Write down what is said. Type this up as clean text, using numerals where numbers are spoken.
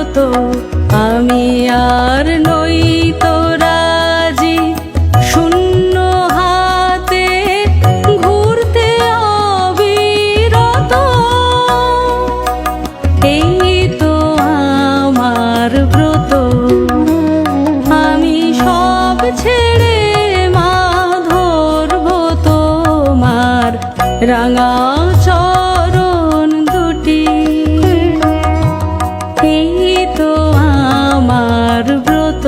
ব্রত আমি আর নই তো রাজি শূন্য হাতে ঘুরতে অবিরত। এই তো আমার ব্রত আমি সব ছেড়ে মা ধরব তোমার রাঙা চরণ দুটি। এই তো আমার ব্রত।